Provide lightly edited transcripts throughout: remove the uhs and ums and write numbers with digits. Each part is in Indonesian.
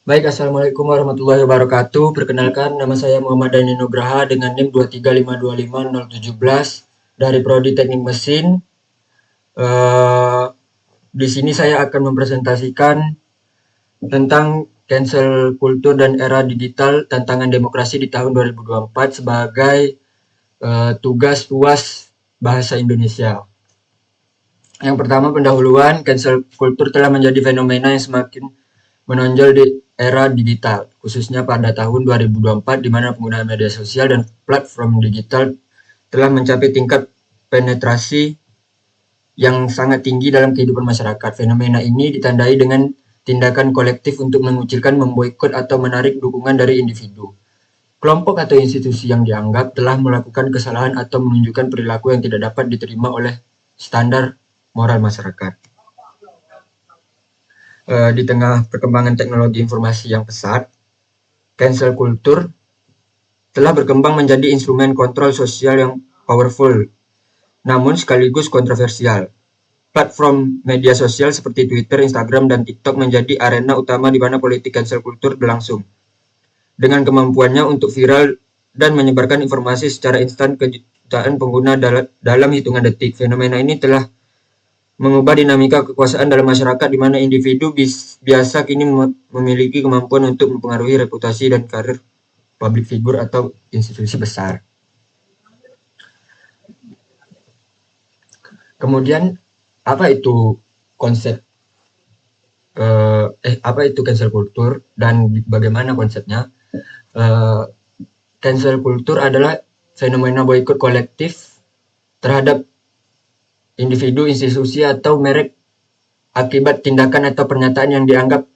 Baik, Assalamualaikum warahmatullahi wabarakatuh. Perkenalkan, nama saya Muhammad Dani Nugraha dengan NIM 235255017 dari Prodi Teknik Mesin. Di sini saya akan mempresentasikan tentang cancel kultur dan era digital, tantangan demokrasi di tahun 2024 sebagai tugas UAS Bahasa Indonesia. Yang pertama, pendahuluan. Cancel kultur telah menjadi fenomena yang semakin menonjol di era digital, khususnya pada tahun 2024 di mana penggunaan media sosial dan platform digital telah mencapai tingkat penetrasi yang sangat tinggi dalam kehidupan masyarakat. Fenomena ini ditandai dengan tindakan kolektif untuk mengucilkan, memboikot, atau menarik dukungan dari individu, kelompok atau institusi yang dianggap telah melakukan kesalahan atau menunjukkan perilaku yang tidak dapat diterima oleh standar moral masyarakat. Di tengah perkembangan teknologi informasi yang pesat, cancel culture telah berkembang menjadi instrumen kontrol sosial yang powerful, namun sekaligus kontroversial. Platform media sosial seperti Twitter, Instagram, dan TikTok menjadi arena utama di mana politik cancel culture berlangsung. Dengan kemampuannya untuk viral dan menyebarkan informasi secara instan ke jutaan pengguna dalam hitungan detik, fenomena ini telah mengubah dinamika kekuasaan dalam masyarakat di mana individu biasa kini memiliki kemampuan untuk mempengaruhi reputasi dan karir public figure atau institusi besar. Kemudian apa itu konsep apa itu cancel culture dan bagaimana konsepnya? Cancel culture adalah fenomena boikot kolektif terhadap individu, institusi, atau merek akibat tindakan atau pernyataan yang dianggap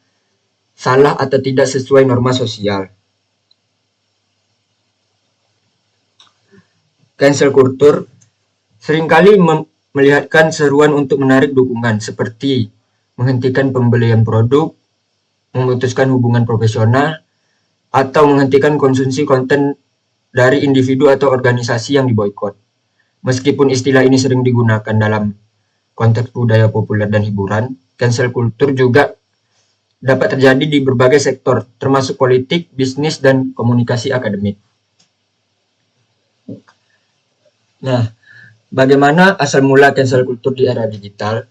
salah atau tidak sesuai norma sosial. Cancel culture seringkali melihatkan seruan untuk menarik dukungan seperti menghentikan pembelian produk, memutuskan hubungan profesional, atau menghentikan konsumsi konten dari individu atau organisasi yang diboikot. Meskipun istilah ini sering digunakan dalam konteks budaya populer dan hiburan, cancel culture juga dapat terjadi di berbagai sektor, termasuk politik, bisnis, dan komunikasi akademik. Nah, bagaimana asal mula cancel culture di era digital?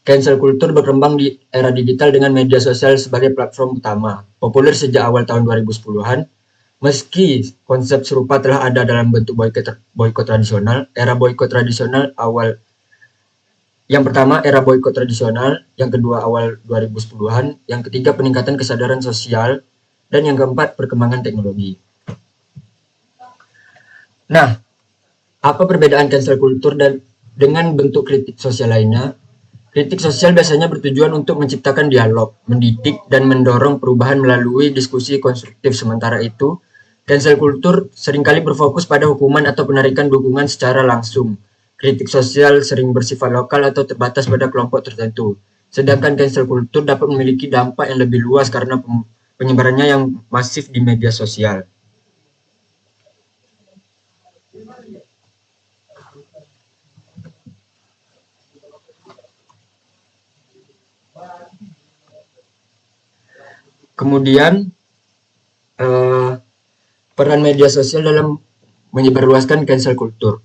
Cancel culture berkembang di era digital dengan media sosial sebagai platform utama, populer sejak awal tahun 2010-an. Meski konsep serupa telah ada dalam bentuk boikot tradisional, era boikot tradisional awal yang pertama era boikot tradisional, yang kedua awal 2010-an, yang ketiga peningkatan kesadaran sosial, dan yang keempat perkembangan teknologi. Nah, apa perbedaan cancel culture dan dengan bentuk kritik sosial lainnya? Kritik sosial biasanya bertujuan untuk menciptakan dialog, mendidik, dan mendorong perubahan melalui diskusi konstruktif. Sementara itu, cancel culture seringkali berfokus pada hukuman atau penarikan dukungan secara langsung. Kritik sosial sering bersifat lokal atau terbatas pada kelompok tertentu. Sedangkan cancel culture dapat memiliki dampak yang lebih luas karena penyebarannya yang masif di media sosial. Kemudian peran media sosial dalam menyebarluaskan cancel culture.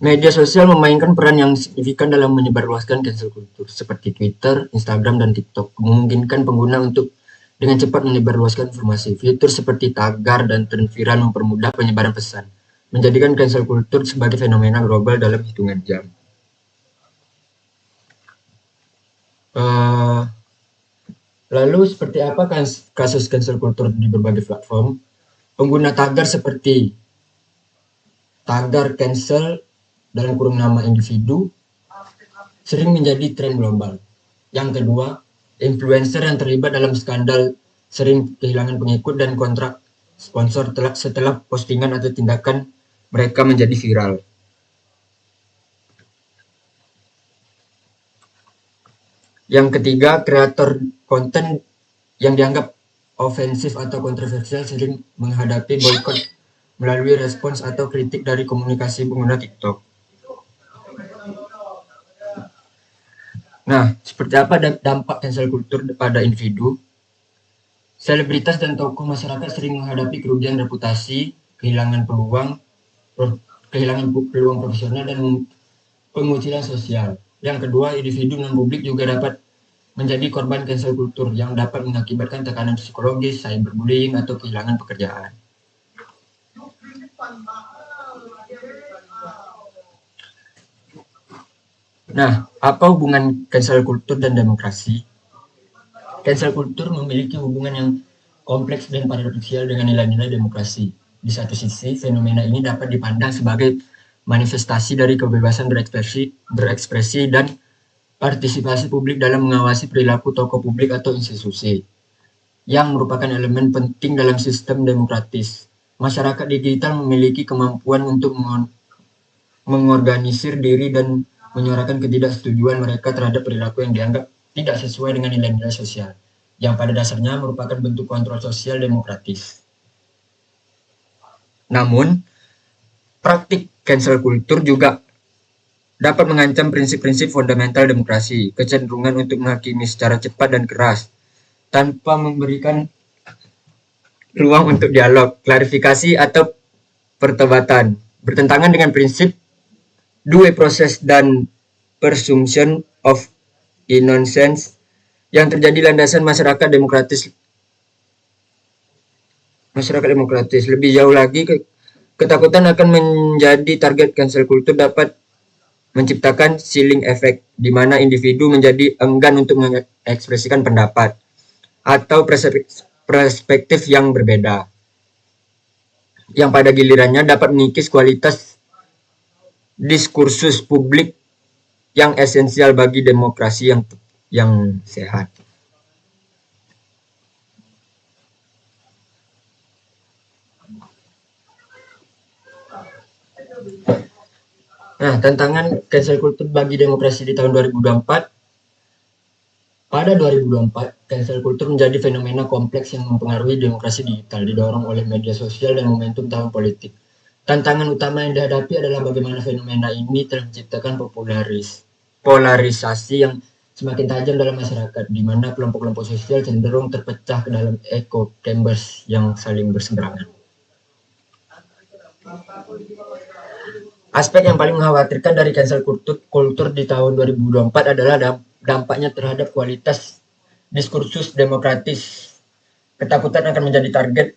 Media sosial memainkan peran yang signifikan dalam menyebarluaskan cancel culture, seperti Twitter, Instagram, dan TikTok, memungkinkan pengguna untuk dengan cepat menyebarluaskan informasi. Fitur seperti tagar dan tren viral mempermudah penyebaran pesan, menjadikan cancel culture sebagai fenomena global dalam hitungan jam. Lalu seperti apa kasus cancel culture di berbagai platform? Pengguna tagar seperti tagar cancel dalam kurung nama individu sering menjadi tren global. Yang kedua, influencer yang terlibat dalam skandal sering kehilangan pengikut dan kontrak sponsor setelah postingan atau tindakan mereka menjadi viral. Yang ketiga, kreator konten yang dianggap ofensif atau kontroversial sering menghadapi boikot melalui respons atau kritik dari komunikasi pengguna TikTok. Nah, seperti apa dampak cancel culture pada individu? Selebritas dan tokoh masyarakat sering menghadapi kerugian reputasi, kehilangan peluang profesional dan pengucilan sosial. Yang kedua, individu non-publik juga dapat menjadi korban cancel culture yang dapat mengakibatkan tekanan psikologis, cyberbullying, atau kehilangan pekerjaan. Nah, apa hubungan cancel culture dan demokrasi? Cancel culture memiliki hubungan yang kompleks dan paradoksal dengan nilai-nilai demokrasi. Di satu sisi, fenomena ini dapat dipandang sebagai manifestasi dari kebebasan berekspresi dan partisipasi publik dalam mengawasi perilaku tokoh publik atau institusi, yang merupakan elemen penting dalam sistem demokratis. Masyarakat digital memiliki kemampuan untuk mengorganisir diri dan menyuarakan ketidaksetujuan mereka terhadap perilaku yang dianggap tidak sesuai dengan nilai-nilai sosial, yang pada dasarnya merupakan bentuk kontrol sosial demokratis. Namun, praktik cancel culture juga dapat mengancam prinsip-prinsip fundamental demokrasi, kecenderungan untuk menghakimi secara cepat dan keras, tanpa memberikan ruang untuk dialog, klarifikasi, atau pertobatan, bertentangan dengan prinsip due process dan presumption of innocence yang terjadi landasan masyarakat demokratis. Lebih jauh lagi, ketakutan akan menjadi target cancel culture dapat menciptakan ceiling effect, di mana individu menjadi enggan untuk mengekspresikan pendapat atau perspektif yang berbeda, yang pada gilirannya dapat mengikis kualitas diskursus publik yang esensial bagi demokrasi yang sehat. Nah, tantangan cancel culture bagi demokrasi di tahun 2024. Pada 2024, cancel culture menjadi fenomena kompleks yang mempengaruhi demokrasi digital, didorong oleh media sosial dan momentum tahun politik. Tantangan utama yang dihadapi adalah bagaimana fenomena ini telah menciptakan polarisasi yang semakin tajam dalam masyarakat, di mana kelompok-kelompok sosial cenderung terpecah ke dalam echo chambers yang saling berseberangan. Aspek yang paling mengkhawatirkan dari cancel culture di tahun 2024 adalah dampaknya terhadap kualitas diskursus demokratis. Ketakutan akan menjadi target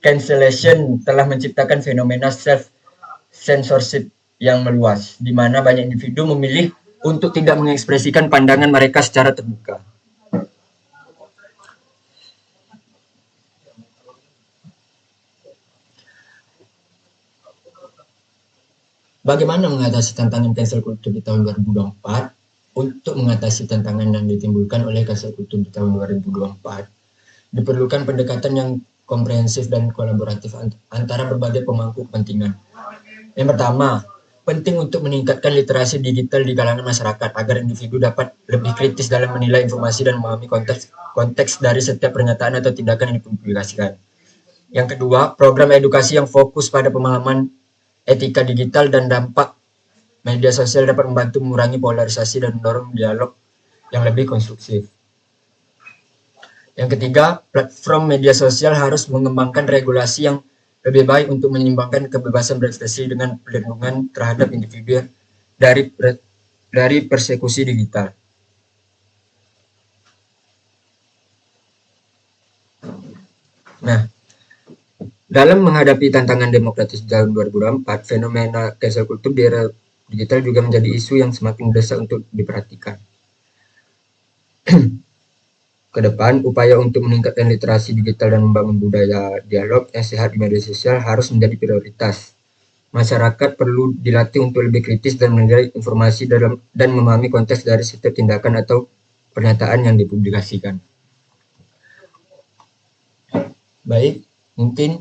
cancellation telah menciptakan fenomena self-censorship yang meluas, di mana banyak individu memilih untuk tidak mengekspresikan pandangan mereka secara terbuka. Bagaimana mengatasi tantangan cancel culture di tahun 2024? Untuk mengatasi tantangan yang ditimbulkan oleh cancel culture di tahun 2024, diperlukan pendekatan yang komprehensif dan kolaboratif antara berbagai pemangku kepentingan. Yang pertama, penting untuk meningkatkan literasi digital di kalangan masyarakat agar individu dapat lebih kritis dalam menilai informasi dan memahami konteks dari setiap pernyataan atau tindakan yang dipublikasikan. Yang kedua, program edukasi yang fokus pada pemahaman etika digital dan dampak media sosial dapat membantu mengurangi polarisasi dan mendorong dialog yang lebih konstruktif. Yang ketiga, platform media sosial harus mengembangkan regulasi yang lebih baik untuk menyeimbangkan kebebasan berekspresi dengan perlindungan terhadap individu dari persekusi digital. Nah, dalam menghadapi tantangan demokratis tahun 2024, fenomena cancel culture di era digital juga menjadi isu yang semakin mendesak untuk diperhatikan. Ke depan, upaya untuk meningkatkan literasi digital dan membangun budaya dialog yang sehat di media sosial harus menjadi prioritas. Masyarakat perlu dilatih untuk lebih kritis dan menilai informasi dan memahami konteks dari setiap tindakan atau pernyataan yang dipublikasikan. Baik, mungkin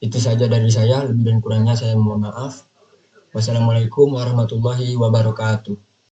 itu saja dari saya, lebih dan kurangnya saya mohon maaf. Wassalamualaikum warahmatullahi wabarakatuh.